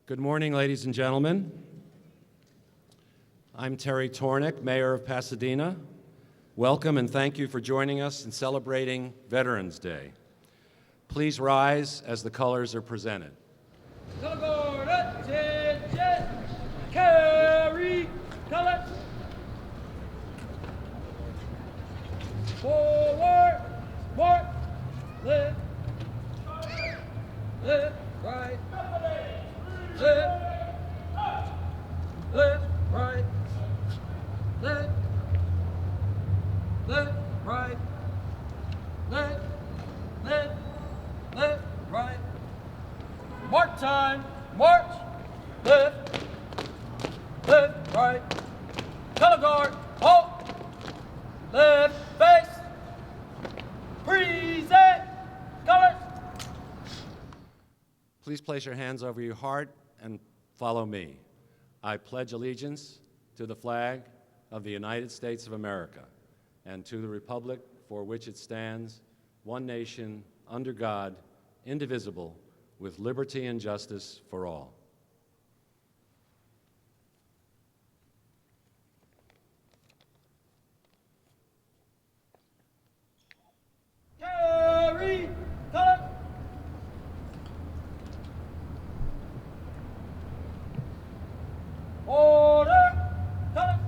Good morning, ladies and gentlemen. I'm Terry Tornek, Mayor of Pasadena. Welcome and thank you for joining us in celebrating Veterans Day. Please rise as the colors are presented. Color guard, attention, carry, color. Forward, march, left, left, right, left, left, right, left, left, right, left, left, left, right. March time, march, left, left, right. Color guard, halt, left face, present, colors. Please place your hands over your heart and follow me. I pledge allegiance to the flag of the United States of America and to the republic for which it stands, one nation, under God, indivisible, with liberty and justice for all. Carry, color. Order, color.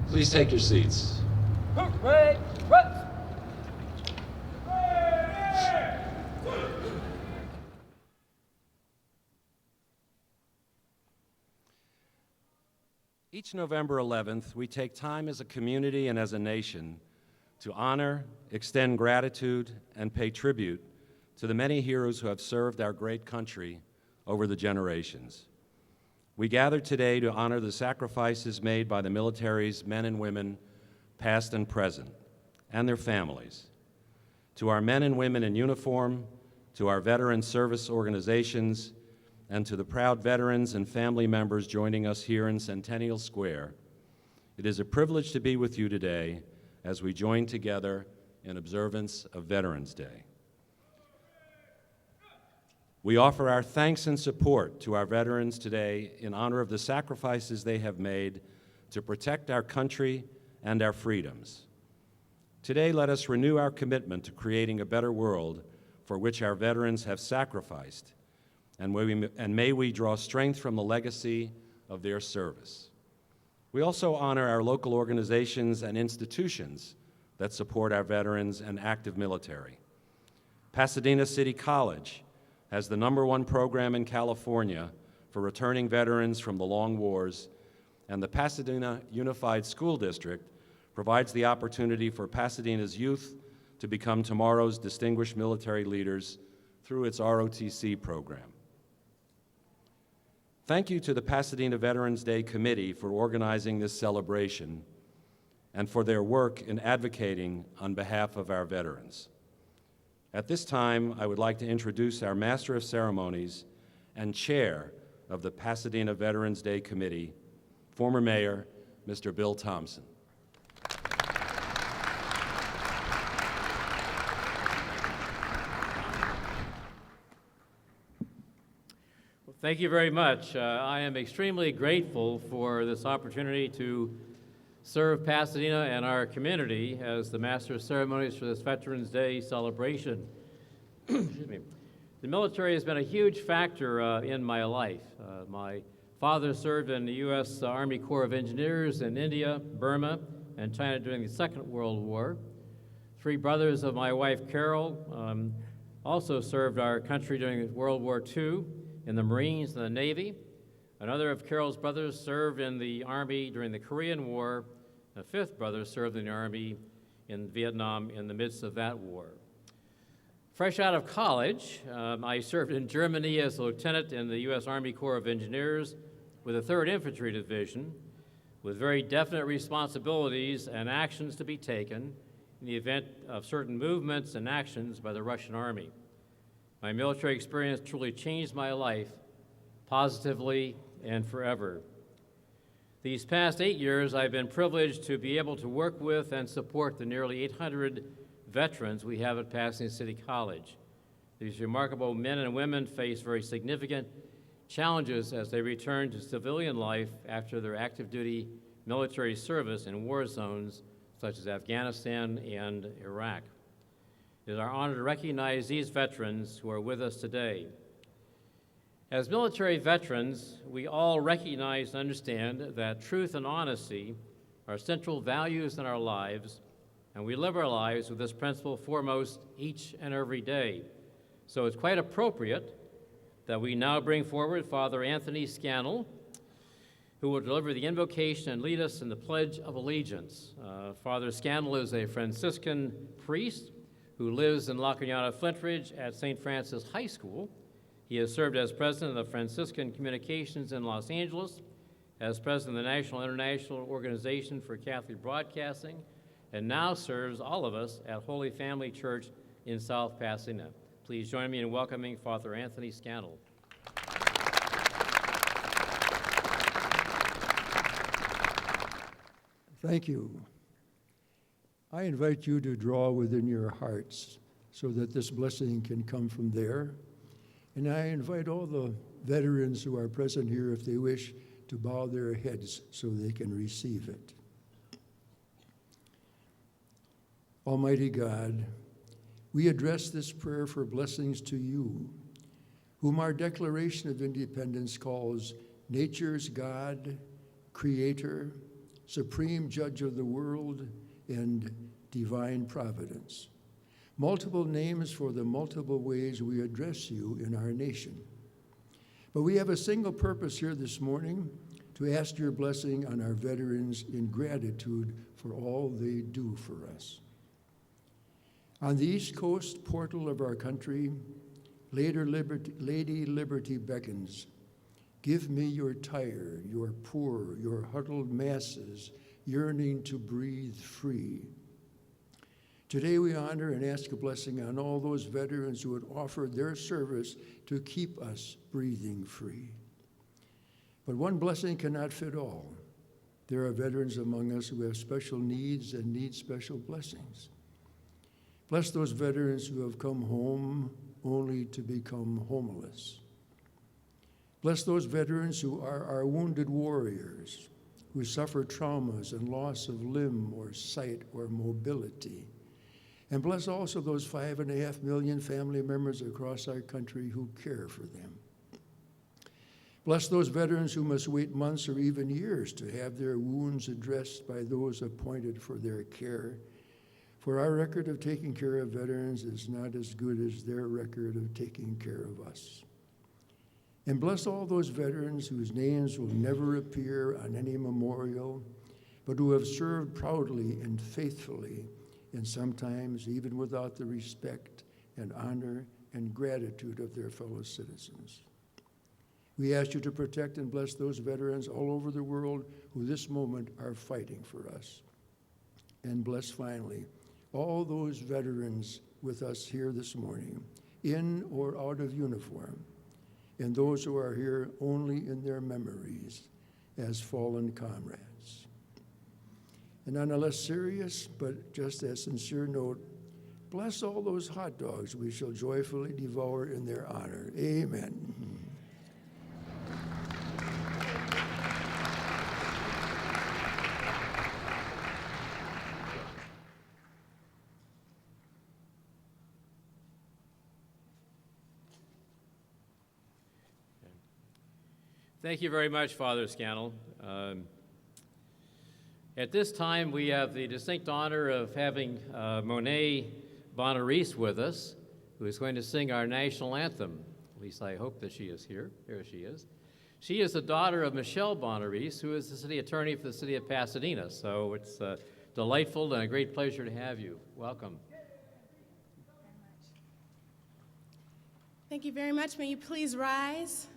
Please take your seats. Hooray, reps. Each November 11th, we take time as a community and as a nation to honor, extend gratitude, and pay tribute to the many heroes who have served our great country over the generations. We gather today to honor the sacrifices made by the military's men and women, past and present, and their families. To our men and women in uniform, to our veteran service organizations, and to the proud veterans and family members joining us here in Centennial Square, it is a privilege to be with you today as we join together in observance of Veterans Day. We offer our thanks and support to our veterans today in honor of the sacrifices they have made to protect our country and our freedoms. Today, let us renew our commitment to creating a better world for which our veterans have sacrificed, and may we draw strength from the legacy of their service. We also honor our local organizations and institutions that support our veterans and active military. Pasadena City College has the #1 program in California for returning veterans from the long wars, and the Pasadena Unified School District provides the opportunity for Pasadena's youth to become tomorrow's distinguished military leaders through its ROTC program. Thank you to the Pasadena Veterans Day Committee for organizing this celebration and for their work in advocating on behalf of our veterans. At this time, I would like to introduce our Master of Ceremonies and Chair of the Pasadena Veterans Day Committee, former Mayor, Mr. Bill Thomson. Thank you very much. I am extremely grateful for this opportunity to serve Pasadena and our community as the Master of Ceremonies for this Veterans Day celebration. Excuse me. The military has been a huge factor in my life. My father served in the U.S. Army Corps of Engineers in India, Burma, and China during the Second World War. 3 brothers of my wife, Carol, also served our country during World War II in the Marines and the Navy. Another of Carol's brothers served in the Army during the Korean War. A 5th brother served in the Army in Vietnam in the midst of that war. Fresh out of college, I served in Germany as a lieutenant in the U.S. Army Corps of Engineers with the 3rd Infantry Division, with very definite responsibilities and actions to be taken in the event of certain movements and actions by the Russian Army. My military experience truly changed my life positively and forever. These past 8 years, I've been privileged to be able to work with and support the nearly 800 veterans we have at Pasadena City College. These remarkable men and women face very significant challenges as they return to civilian life after their active duty military service in war zones such as Afghanistan and Iraq. It is our honor to recognize these veterans who are with us today. As military veterans, we all recognize and understand that truth and honesty are central values in our lives, and we live our lives with this principle foremost each and every day. So it's quite appropriate that we now bring forward Father Anthony Scannell, who will deliver the invocation and lead us in the Pledge of Allegiance. Father Scannell is a Franciscan priest who lives in La Cañada, Flintridge at St. Francis High School. He has served as president of the Franciscan Communications in Los Angeles, as president of the National International Organization for Catholic Broadcasting, and now serves all of us at Holy Family Church in South Pasadena. Please join me in welcoming Father Anthony Scannell. Thank you. I invite you to draw within your hearts so that this blessing can come from there. And I invite all the veterans who are present here, if they wish, to bow their heads so they can receive it. Almighty God, we address this prayer for blessings to you, whom our Declaration of Independence calls nature's God, creator, supreme judge of the world, and divine providence. Multiple names for the multiple ways we address you in our nation. But we have a single purpose here this morning, to ask your blessing on our veterans in gratitude for all they do for us. On the East Coast portal of our country, Lady Liberty beckons. Give me your tired, your poor, your huddled masses yearning to breathe free. Today we honor and ask a blessing on all those veterans who had offered their service to keep us breathing free. But one blessing cannot fit all. There are veterans among us who have special needs and need special blessings. Bless those veterans who have come home only to become homeless. Bless those veterans who are our wounded warriors, who suffer traumas and loss of limb or sight or mobility. And bless also those 5.5 million family members across our country who care for them. Bless those veterans who must wait months or even years to have their wounds addressed by those appointed for their care. For our record of taking care of veterans is not as good as their record of taking care of us. And bless all those veterans whose names will never appear on any memorial, but who have served proudly and faithfully, and sometimes even without the respect and honor and gratitude of their fellow citizens. We ask you to protect and bless those veterans all over the world who this moment are fighting for us. And bless finally all those veterans with us here this morning, in or out of uniform, and those who are here only in their memories as fallen comrades. And on a less serious, but just as sincere note, bless all those hot dogs we shall joyfully devour in their honor. Amen. Thank you very much, Father Scannell. At this time, we have the distinct honor of having Monet Bagneris with us, who is going to sing our national anthem. At least I hope that she is here. Here she is. She is the daughter of Michelle Bagneris, who is the city attorney for the city of Pasadena. So it's delightful and a great pleasure to have you. Welcome. Thank you very much. May you please rise.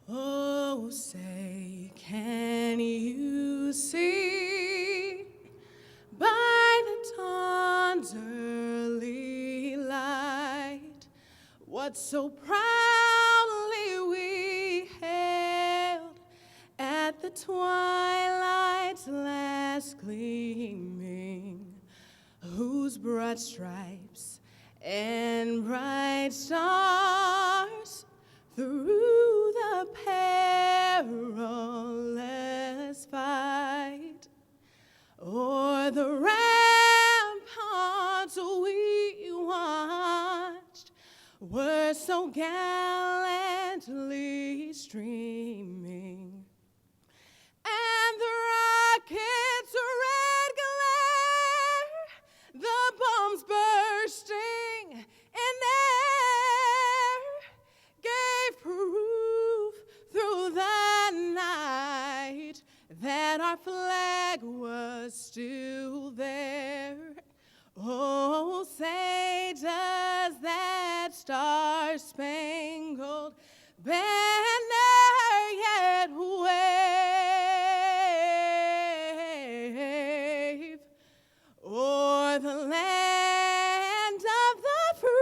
Oh, say, can you see by the dawn's early light what so proudly we hailed at the twilight's broad stripes and bright stars through the perilous fight, o'er the ramparts we watched were so gallantly streaming, and the rocket's red glare, the bombs bursting in air, gave proof through the night that our flag was still there. Oh, say does that star-spangled banner yet wave o'er the land of the free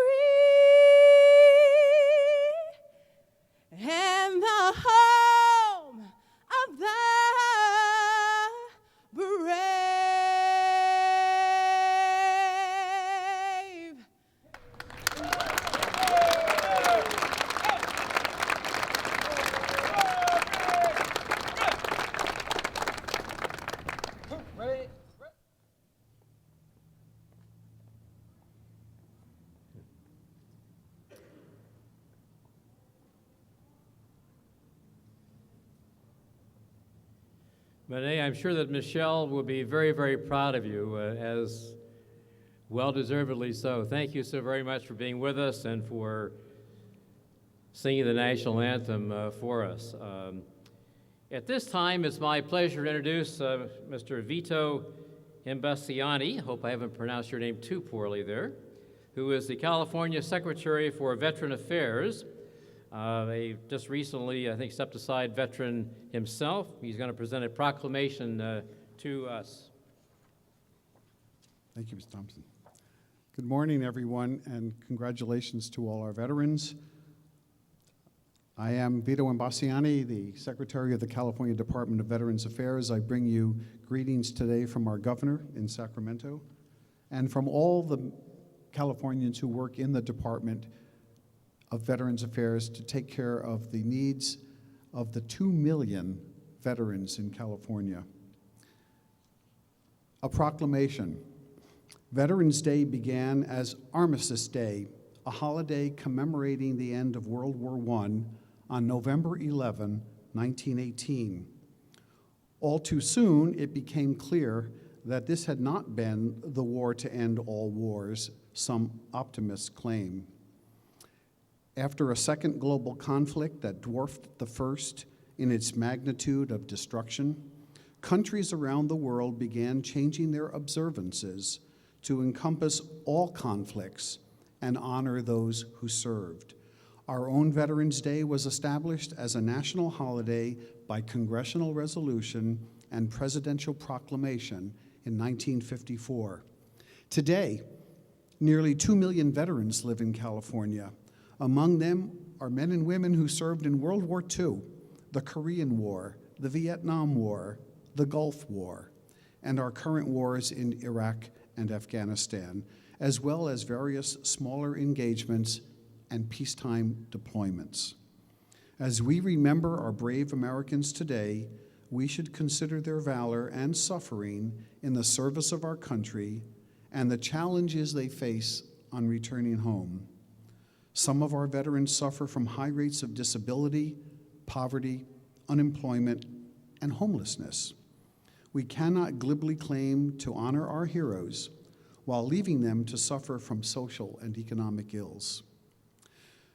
and the home of the brave. Ready? Monet, I'm sure that Michelle will be very, very proud of you, as well-deservedly so. Thank you so very much for being with us and for singing the national anthem for us. At this time, it's my pleasure to introduce Mr. Vito Imbasciani, hope I haven't pronounced your name too poorly there, who is the California Secretary for Veteran Affairs. Just recently, I think, stepped aside veteran himself. He's going to present a proclamation to us. Thank you, Mr. Thomson. Good morning, everyone, and congratulations to all our veterans. I am Vito Imbasciani, the Secretary of the California Department of Veterans Affairs. I bring you greetings today from our governor in Sacramento and from all the Californians who work in the Department of Veterans Affairs to take care of the needs of the 2 million veterans in California. A proclamation. Veterans Day began as Armistice Day, a holiday commemorating the end of World War I on November 11, 1918. All too soon, it became clear that this had not been the war to end all wars, some optimists claim. After a second global conflict that dwarfed the first in its magnitude of destruction, countries around the world began changing their observances to encompass all conflicts and honor those who served. Our own Veterans Day was established as a national holiday by congressional resolution and presidential proclamation in 1954. Today, nearly 2 million veterans live in California. Among them are men and women who served in World War II, the Korean War, the Vietnam War, the Gulf War, and our current wars in Iraq and Afghanistan, as well as various smaller engagements and peacetime deployments. As we remember our brave Americans today, we should consider their valor and suffering in the service of our country and the challenges they face on returning home. Some of our veterans suffer from high rates of disability, poverty, unemployment, and homelessness. We cannot glibly claim to honor our heroes while leaving them to suffer from social and economic ills.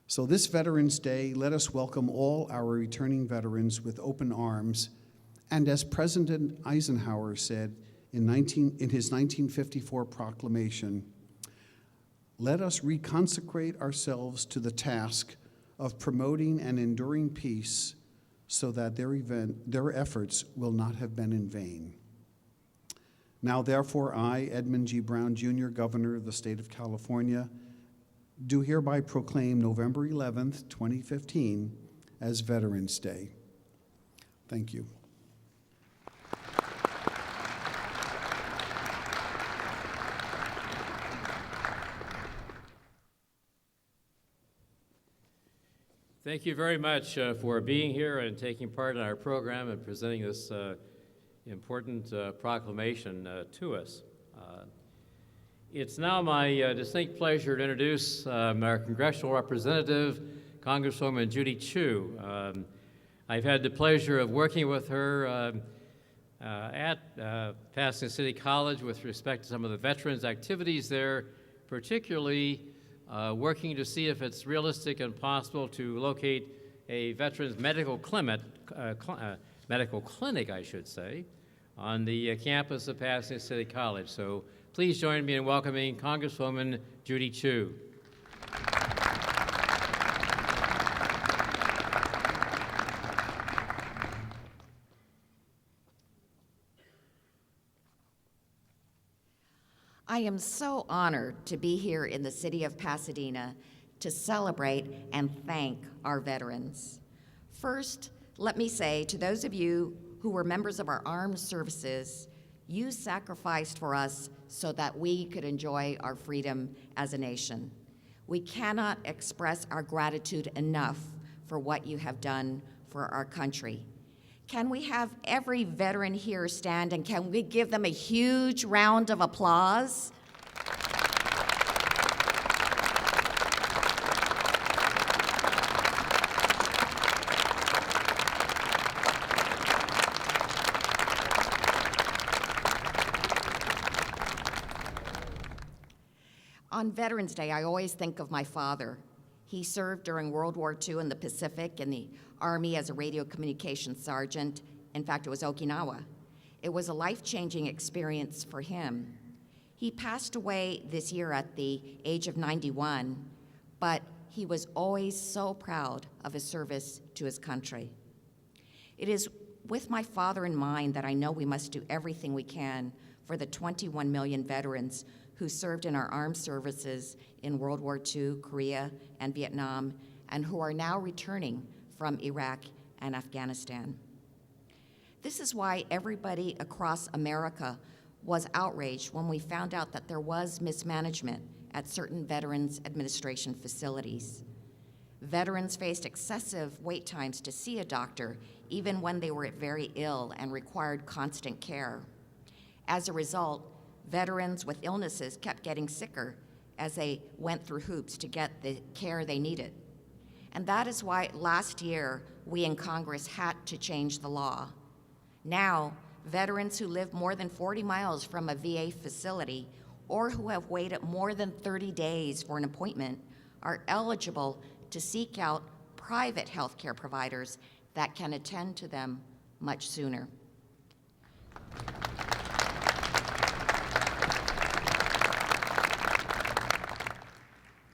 So this Veterans Day, let us welcome all our returning veterans with open arms, and as President Eisenhower said in his 1954 proclamation, let us reconsecrate ourselves to the task of promoting and enduring peace so that their efforts will not have been in vain. Now, therefore, I, Edmund G. Brown, Jr., Governor of the State of California, do hereby proclaim November 11th, 2015 as Veterans Day. Thank you. Thank you very much for being here and taking part in our program and presenting this important proclamation to us. It's now my distinct pleasure to introduce our congressional representative, Congresswoman Judy Chu. I've had the pleasure of working with her at Pasadena City College with respect to some of the veterans' activities there, particularly working to see if it's realistic and possible to locate a veterans medical clinic, I should say, on the campus of Pasadena City College. So please join me in welcoming Congresswoman Judy Chu. I am so honored to be here in the city of Pasadena to celebrate and thank our veterans. First, let me say to those of you who were members of our armed services, you sacrificed for us so that we could enjoy our freedom as a nation. We cannot express our gratitude enough for what you have done for our country. Can we have every veteran here stand, and can we give them a huge round of applause? On Veterans Day, I always think of my father. He served during World War II in the Pacific in the Army as a radio communications sergeant. In fact, it was Okinawa. It was a life-changing experience for him. He passed away this year at the age of 91, but he was always so proud of his service to his country. It is with my father in mind that I know we must do everything we can for the 21 million veterans who served in our armed services in World War II, Korea, and Vietnam, and who are now returning from Iraq and Afghanistan. This is why everybody across America was outraged when we found out that there was mismanagement at certain Veterans Administration facilities. Veterans faced excessive wait times to see a doctor, even when they were very ill and required constant care. As a result, veterans with illnesses kept getting sicker as they went through hoops to get the care they needed. And that is why last year we in Congress had to change the law. Now, veterans who live more than 40 miles from a VA facility or who have waited more than 30 days for an appointment are eligible to seek out private health care providers that can attend to them much sooner.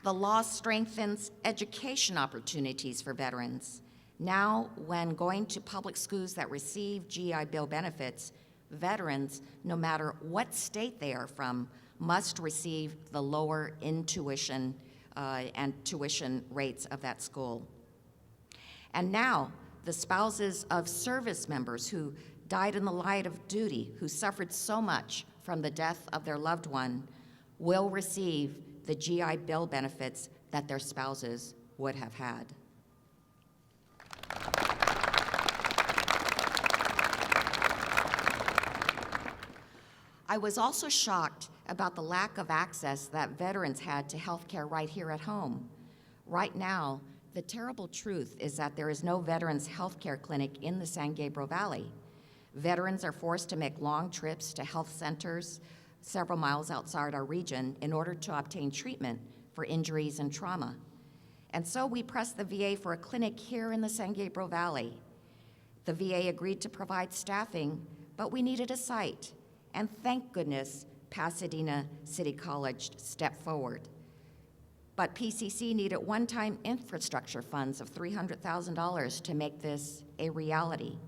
The law strengthens education opportunities for veterans. Now, when going to public schools that receive GI Bill benefits, veterans, no matter what state they are from, must receive the lower tuition and tuition rates of that school. And now, the spouses of service members who died in the line of duty, who suffered so much from the death of their loved one, will receive the GI Bill benefits that their spouses would have had. I was also shocked about the lack of access that veterans had to health care right here at home. Right now, the terrible truth is that there is no veterans health care clinic in the San Gabriel Valley. Veterans are forced to make long trips to health centers several miles outside our region in order to obtain treatment for injuries and trauma. And so we pressed the VA for a clinic here in the San Gabriel Valley. The VA agreed to provide staffing, but we needed a site. And thank goodness Pasadena City College stepped forward. But PCC needed one-time infrastructure funds of $300,000 to make this a reality.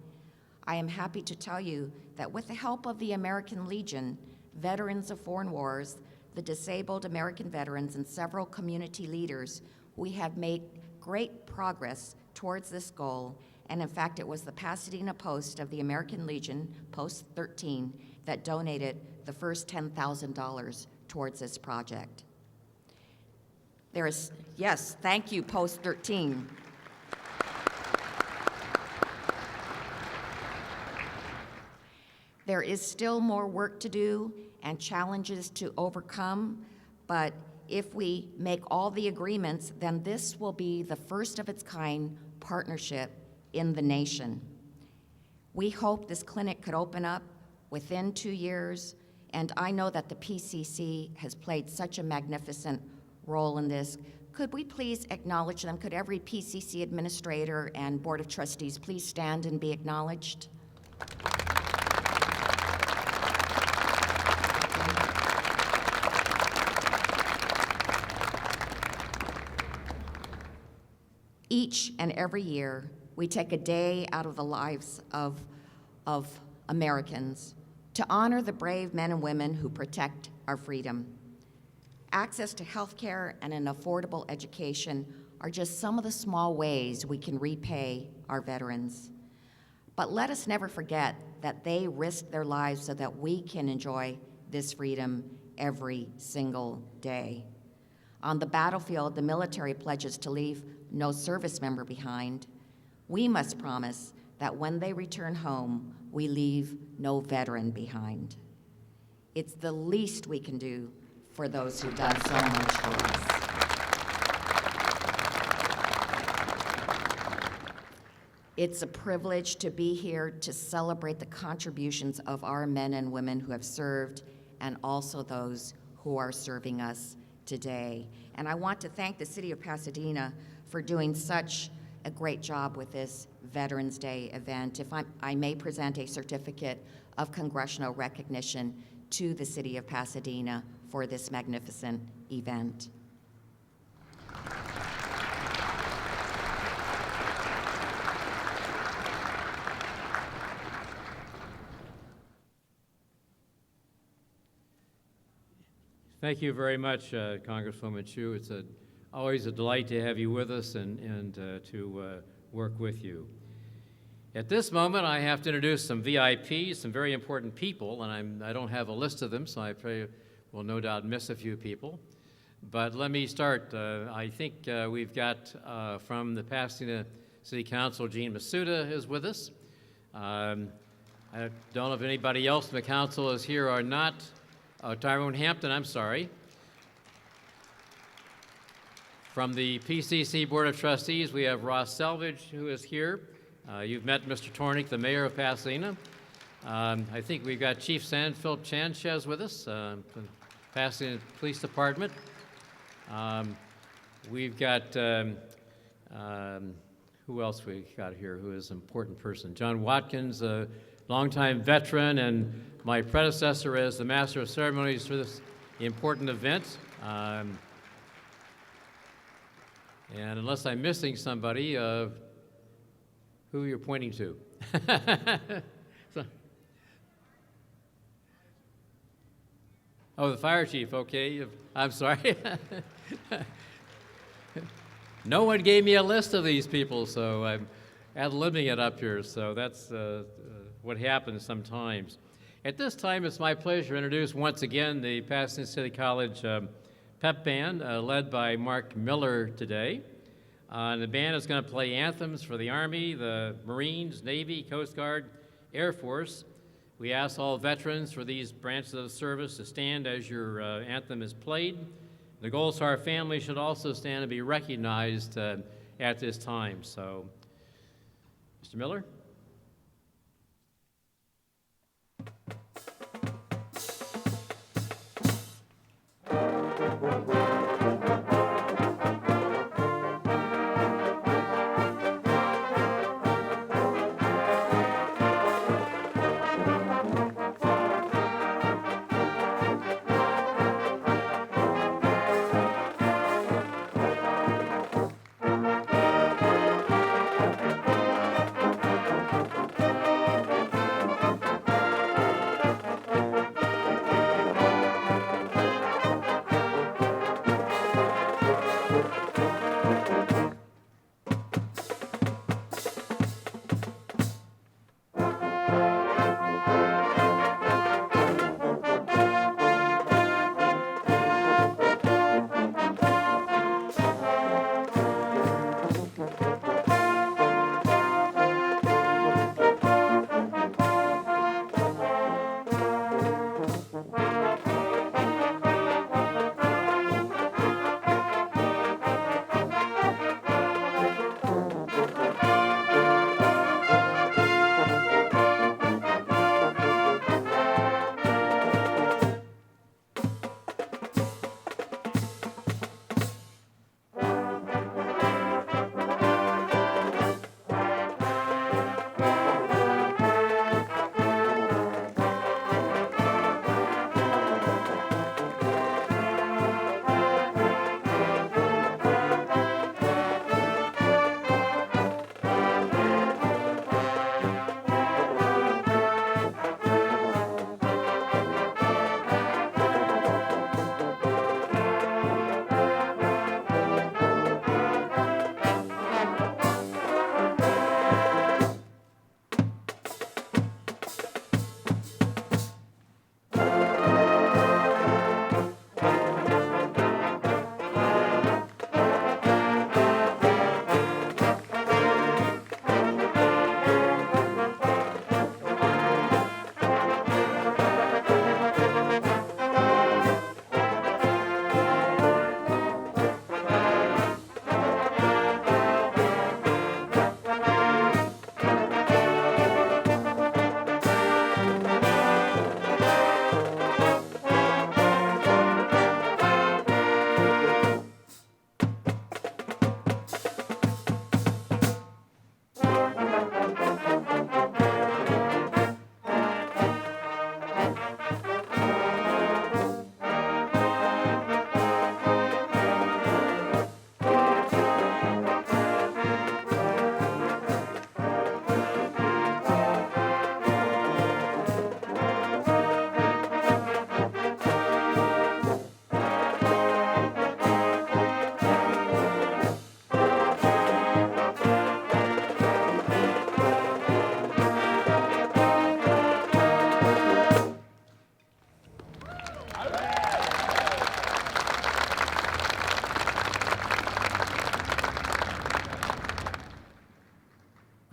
I am happy to tell you that with the help of the American Legion, Veterans of Foreign Wars, the disabled American veterans, and several community leaders, we have made great progress towards this goal. And in fact, it was the Pasadena Post of the American Legion, Post 13, that donated the first $10,000 towards this project. Yes, thank you, Post 13. There is still more work to do and challenges to overcome, but if we make all the agreements, then this will be the first of its kind partnership in the nation. We hope this clinic could open up within 2 years, and I know that the PCC has played such a magnificent role in this. Could we please acknowledge them? Could every PCC administrator and Board of Trustees please stand and be acknowledged? Each and every year, we take a day out of the lives of Americans to honor the brave men and women who protect our freedom. Access to health care and an affordable education are just some of the small ways we can repay our veterans. But let us never forget that they risked their lives so that we can enjoy this freedom every single day. On the battlefield, the military pledges to leave no service member behind. We must promise that when they return home, we leave no veteran behind. It's the least we can do for those who've done so much for us. It's a privilege to be here to celebrate the contributions of our men and women who have served and also those who are serving us today. And I want to thank the City of Pasadena for doing such a great job with this Veterans Day event. If I may present a certificate of congressional recognition to the City of Pasadena for this magnificent event. Thank you very much, Congresswoman Chu. It's always a delight to have you with us and to work with you. At this moment, I have to introduce some VIPs, some very important people, and I don't have a list of them, so I probably will no doubt miss a few people. But let me start. I think we've got from the Pasadena City Council, Jean Masuda is with us. I don't know if anybody else in the council is here or not. Tyrone Hampton, I'm sorry. From the PCC Board of Trustees, we have Ross Selvage, who is here. You've met Mr. Tornek, the mayor of Pasadena. I think we've got Chief Philip Sanchez with us from the Pasadena Police Department. We've got, who else we got here who is an important person? John Watkins, a longtime veteran and my predecessor as the Master of Ceremonies for this important event. And unless I'm missing somebody, who you're pointing to? Oh, the fire chief, okay. I'm sorry. No one gave me a list of these people, so I'm ad-libbing it up here, so that's what happens sometimes. At this time, it's my pleasure to introduce once again the Pasadena City College pep band, led by Mark Miller today. The band is going to play anthems for the Army, the Marines, Navy, Coast Guard, Air Force. We ask all veterans for these branches of service to stand as your anthem is played. The Gold Star family should also stand and be recognized at this time. So, Mr. Miller?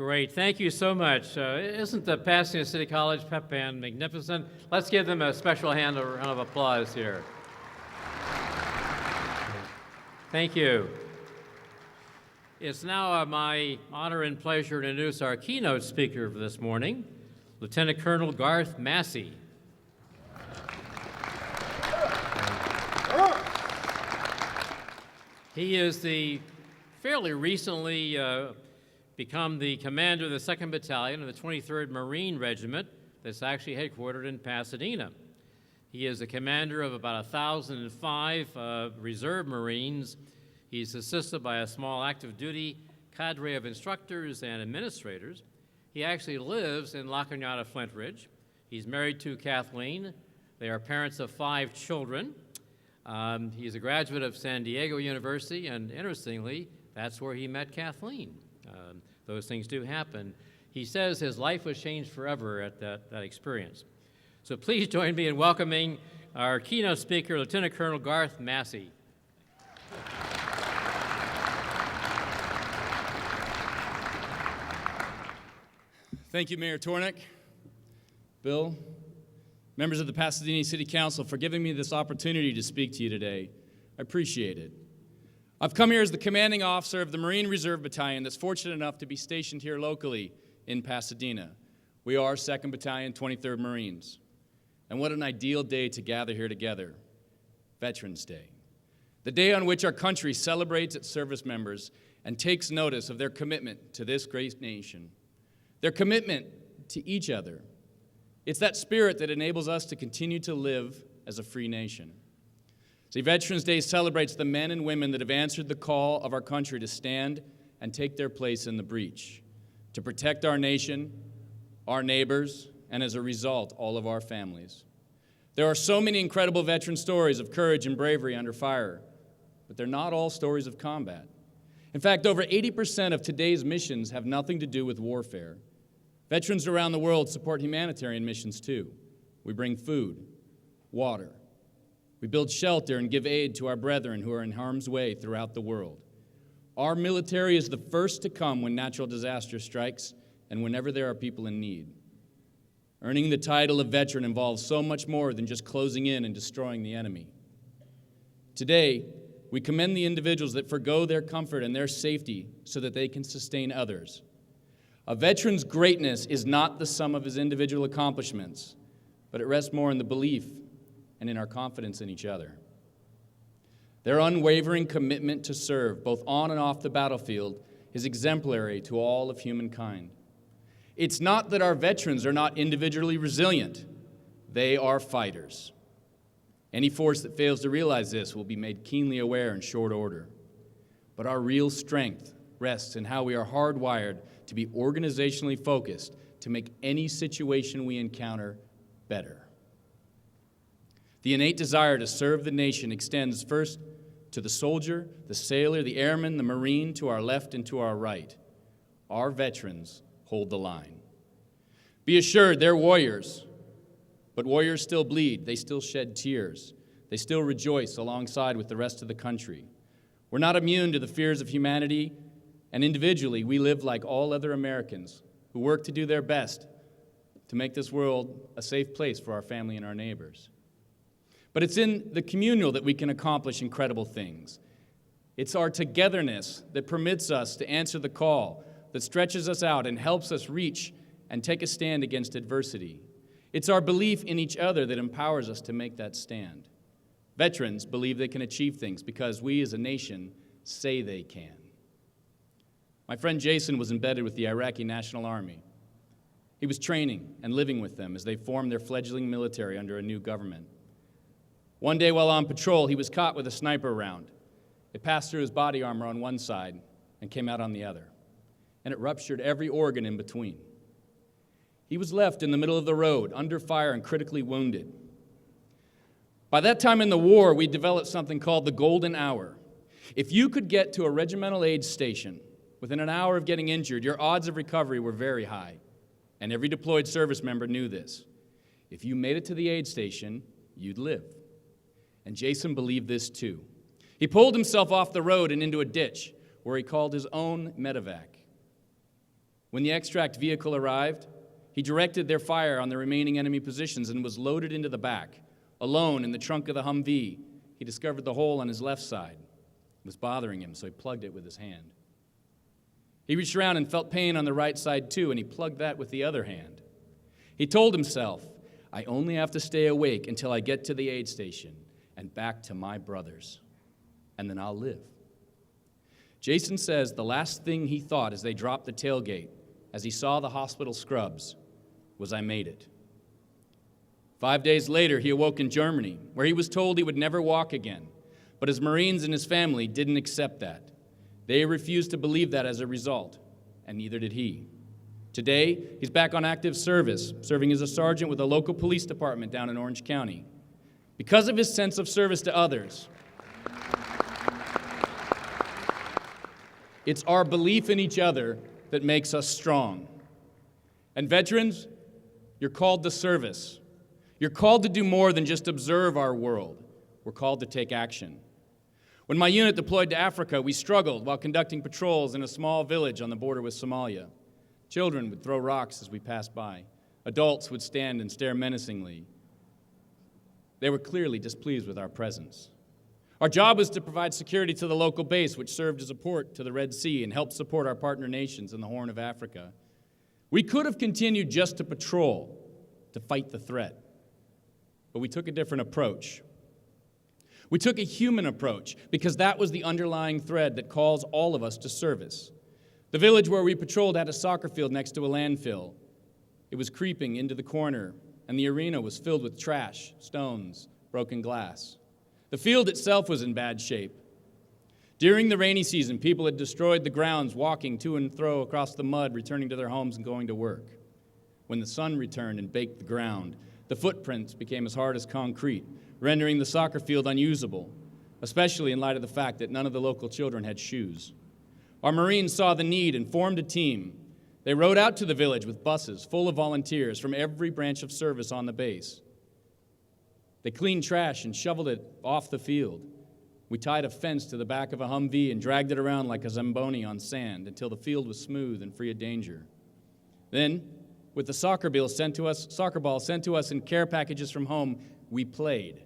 Great. Thank you so much. Isn't the Pasadena City College pep band magnificent? Let's give them a special round of applause here. Thank you. It's now my honor and pleasure to introduce our keynote speaker for this morning, Lieutenant Colonel Garth Massey. He is the fairly recently become the commander of the 2nd Battalion of the 23rd Marine Regiment that's actually headquartered in Pasadena. He is the commander of about 1,005 Reserve Marines. He's assisted by a small active duty cadre of instructors and administrators. He actually lives in La Cañada, Flint Ridge. He's married to Kathleen. They are parents of 5 children. He's a graduate of San Diego University, and interestingly, that's where he met Kathleen. Those things do happen. He says his life was changed forever at that experience. So please join me in welcoming our keynote speaker, Lieutenant Colonel Garth Massey. Thank you, Mayor Tornek, Bill, members of the Pasadena City Council, for giving me this opportunity to speak to you today. I appreciate it. I've come here as the commanding officer of the Marine Reserve Battalion that's fortunate enough to be stationed here locally in Pasadena. We are 2nd Battalion, 23rd Marines. And what an ideal day to gather here together, Veterans Day. The day on which our country celebrates its service members and takes notice of their commitment to this great nation, their commitment to each other. It's that spirit that enables us to continue to live as a free nation. See, Veterans Day celebrates the men and women that have answered the call of our country to stand and take their place in the breach, to protect our nation, our neighbors, and as a result, all of our families. There are so many incredible veteran stories of courage and bravery under fire, but they're not all stories of combat. In fact, over 80% of today's missions have nothing to do with warfare. Veterans around the world support humanitarian missions too. We bring food, water. We build shelter and give aid to our brethren who are in harm's way throughout the world. Our military is the first to come when natural disaster strikes and whenever there are people in need. Earning the title of veteran involves so much more than just closing in and destroying the enemy. Today, we commend the individuals that forgo their comfort and their safety so that they can sustain others. A veteran's greatness is not the sum of his individual accomplishments, but it rests more in the belief and in our confidence in each other. Their unwavering commitment to serve, both on and off the battlefield, is exemplary to all of humankind. It's not that our veterans are not individually resilient. They are fighters. Any force that fails to realize this will be made keenly aware in short order. But our real strength rests in how we are hardwired to be organizationally focused to make any situation we encounter better. The innate desire to serve the nation extends first to the soldier, the sailor, the airman, the Marine, to our left and to our right. Our veterans hold the line. Be assured, they're warriors, but warriors still bleed. They still shed tears. They still rejoice alongside with the rest of the country. We're not immune to the fears of humanity, and individually, we live like all other Americans who work to do their best to make this world a safe place for our family and our neighbors. But it's in the communal that we can accomplish incredible things. It's our togetherness that permits us to answer the call, that stretches us out and helps us reach and take a stand against adversity. It's our belief in each other that empowers us to make that stand. Veterans believe they can achieve things because we as a nation say they can. My friend Jason was embedded with the Iraqi National Army. He was training and living with them as they formed their fledgling military under a new government. One day while on patrol, he was caught with a sniper round. It passed through his body armor on one side and came out on the other, and it ruptured every organ in between. He was left in the middle of the road, under fire and critically wounded. By that time in the war, we developed something called the golden hour. If you could get to a regimental aid station within an hour of getting injured, your odds of recovery were very high, and every deployed service member knew this. If you made it to the aid station, you'd live. And Jason believed this too. He pulled himself off the road and into a ditch where he called his own medevac. When the extract vehicle arrived, he directed their fire on the remaining enemy positions and was loaded into the back. Alone in the trunk of the Humvee, he discovered the hole on his left side. It was bothering him, so he plugged it with his hand. He reached around and felt pain on the right side too, and he plugged that with the other hand. He told himself, I only have to stay awake until I get to the aid station and back to my brothers, and then I'll live. Jason says the last thing he thought as they dropped the tailgate, as he saw the hospital scrubs, was, I made it. 5 days later, he awoke in Germany, where he was told he would never walk again. But his Marines and his family didn't accept that. They refused to believe that as a result, and neither did he. Today, he's back on active service, serving as a sergeant with a local police department down in Orange County. Because of his sense of service to others, it's our belief in each other that makes us strong. And veterans, you're called to service. You're called to do more than just observe our world. We're called to take action. When my unit deployed to Africa, we struggled while conducting patrols in a small village on the border with Somalia. Children would throw rocks as we passed by. Adults would stand and stare menacingly. They were clearly displeased with our presence. Our job was to provide security to the local base, which served as a port to the Red Sea and helped support our partner nations in the Horn of Africa. We could have continued just to patrol, to fight the threat. But we took a different approach. We took a human approach because that was the underlying thread that calls all of us to service. The village where we patrolled had a soccer field next to a landfill. It was creeping into the corner, and the arena was filled with trash, stones, broken glass. The field itself was in bad shape. During the rainy season, people had destroyed the grounds, walking to and fro across the mud, returning to their homes and going to work. When the sun returned and baked the ground, the footprints became as hard as concrete, rendering the soccer field unusable, especially in light of the fact that none of the local children had shoes. Our Marines saw the need and formed a team. They rode out to the village with buses full of volunteers from every branch of service on the base. They cleaned trash and shoveled it off the field. We tied a fence to the back of a Humvee and dragged it around like a Zamboni on sand until the field was smooth and free of danger. Then, with the soccer ball sent to us in care packages from home, we played.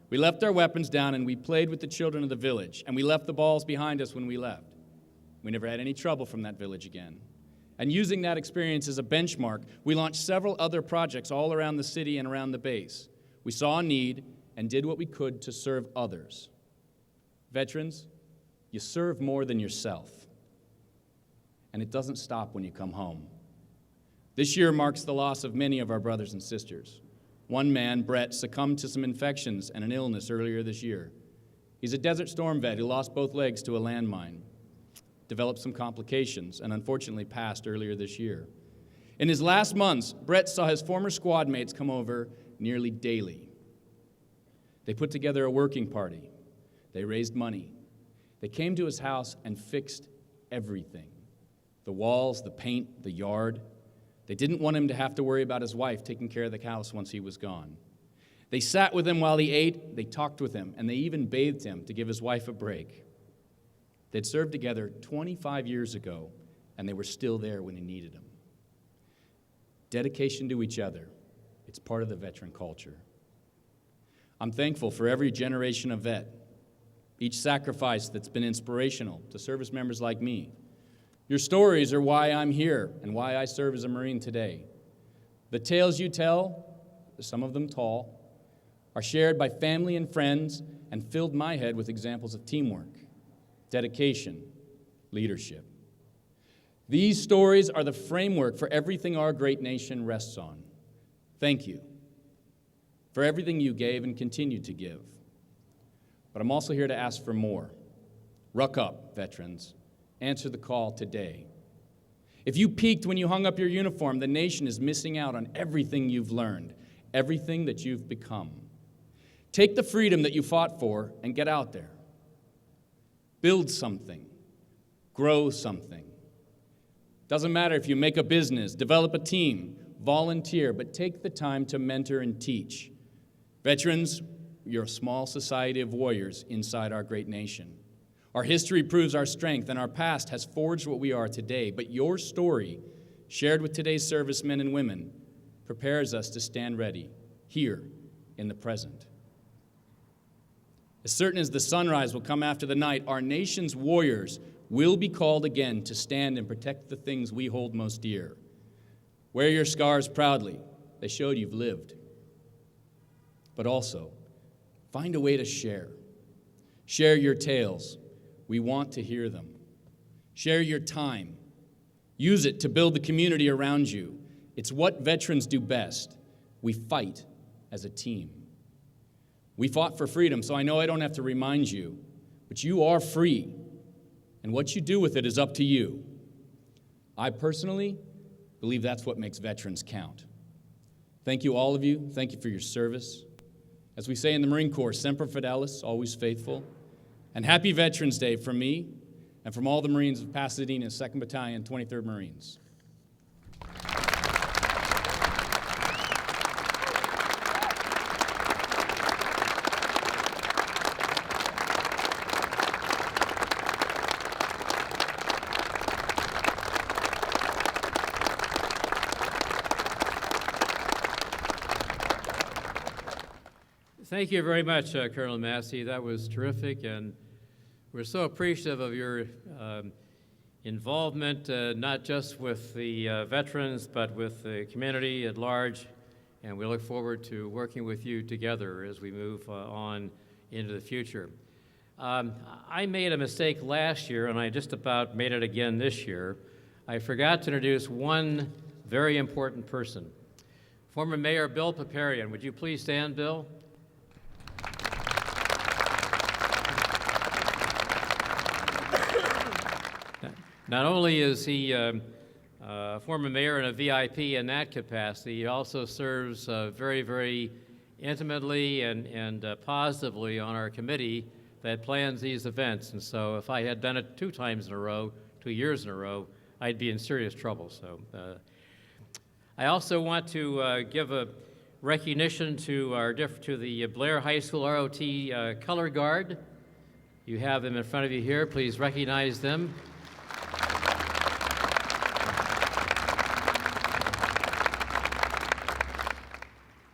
We left our weapons down and we played with the children of the village, and we left the balls behind us when we left. We never had any trouble from that village again. And using that experience as a benchmark, we launched several other projects all around the city and around the base. We saw a need and did what we could to serve others. Veterans, you serve more than yourself. And it doesn't stop when you come home. This year marks the loss of many of our brothers and sisters. One man, Brett, succumbed to some infections and an illness earlier this year. He's a Desert Storm vet who lost both legs to a landmine, developed some complications, and unfortunately passed earlier this year. In his last months, Brett saw his former squad mates come over nearly daily. They put together a working party. They raised money. They came to his house and fixed everything. The walls, the paint, the yard. They didn't want him to have to worry about his wife taking care of the house once he was gone. They sat with him while he ate, they talked with him, and they even bathed him to give his wife a break. They'd served together 25 years ago, and they were still there when he needed them. Dedication to each other, it's part of the veteran culture. I'm thankful for every generation of vet, each sacrifice that's been inspirational to service members like me. Your stories are why I'm here and why I serve as a Marine today. The tales you tell, some of them tall, are shared by family and friends and filled my head with examples of teamwork, dedication, leadership. These stories are the framework for everything our great nation rests on. Thank you for everything you gave and continue to give. But I'm also here to ask for more. Ruck up, veterans. Answer the call today. If you peaked when you hung up your uniform, the nation is missing out on everything you've learned, everything that you've become. Take the freedom that you fought for and get out there. Build something. Grow something. Doesn't matter if you make a business, develop a team, volunteer, but take the time to mentor and teach. Veterans, you're a small society of warriors inside our great nation. Our history proves our strength, and our past has forged what we are today. But your story, shared with today's servicemen and women, prepares us to stand ready here in the present. As certain as the sunrise will come after the night, our nation's warriors will be called again to stand and protect the things we hold most dear. Wear your scars proudly. They showed you've lived. But also, find a way to share. Share your tales. We want to hear them. Share your time. Use it to build the community around you. It's what veterans do best. We fight as a team. We fought for freedom, so I know I don't have to remind you, but you are free, and what you do with it is up to you. I personally believe that's what makes veterans count. Thank you, all of you. Thank you for your service. As we say in the Marine Corps, Semper Fidelis, always faithful. And happy Veterans Day from me and from all the Marines of Pasadena, 2nd Battalion, 23rd Marines. Thank you very much, Colonel Massey. That was terrific, and we're so appreciative of your involvement, not just with the veterans, but with the community at large, and we look forward to working with you together as we move on into the future. I made a mistake last year, and I just about made it again this year. I forgot to introduce one very important person. Former Mayor Bill Paparian. Would you please stand, Bill? Not only is he former mayor and a VIP in that capacity, he also serves very, very intimately and positively on our committee that plans these events. And so if I had done it 2 times in a row, 2 years in a row, I'd be in serious trouble. So I also want to give a recognition to the Blair High School ROT Color Guard. You have them in front of you here. Please recognize them.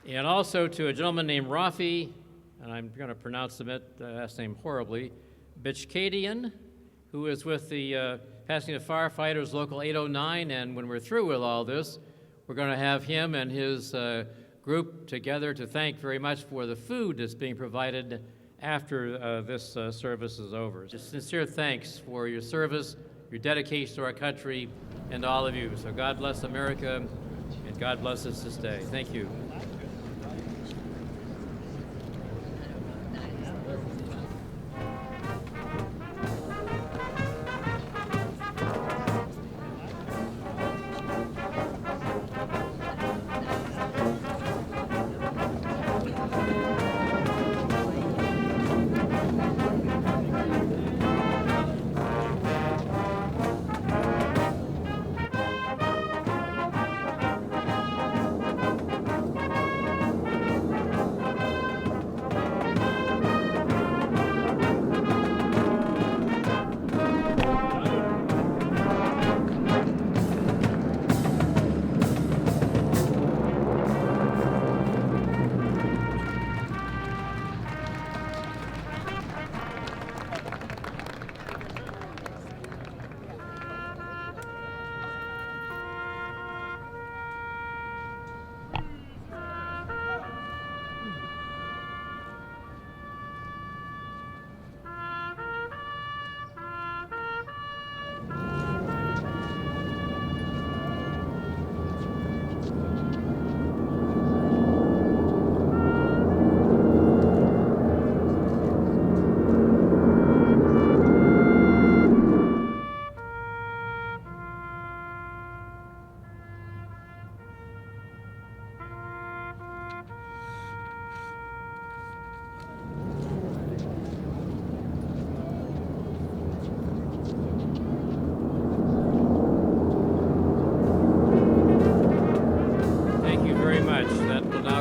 And also to a gentleman named Rafi, and I'm going to pronounce the last name horribly, Bichkadian, who is with the Pasadena Firefighters Local 809, and when we're through with all this, we're going to have him and his group together to thank very much for the food that's being provided after this service is over. Just sincere thanks for your service, your dedication to our country, and all of you. So God bless America, and God bless us this day. Thank you.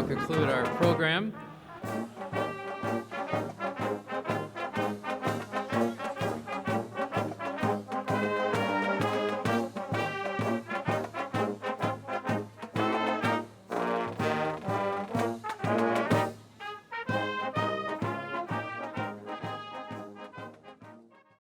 Conclude our program.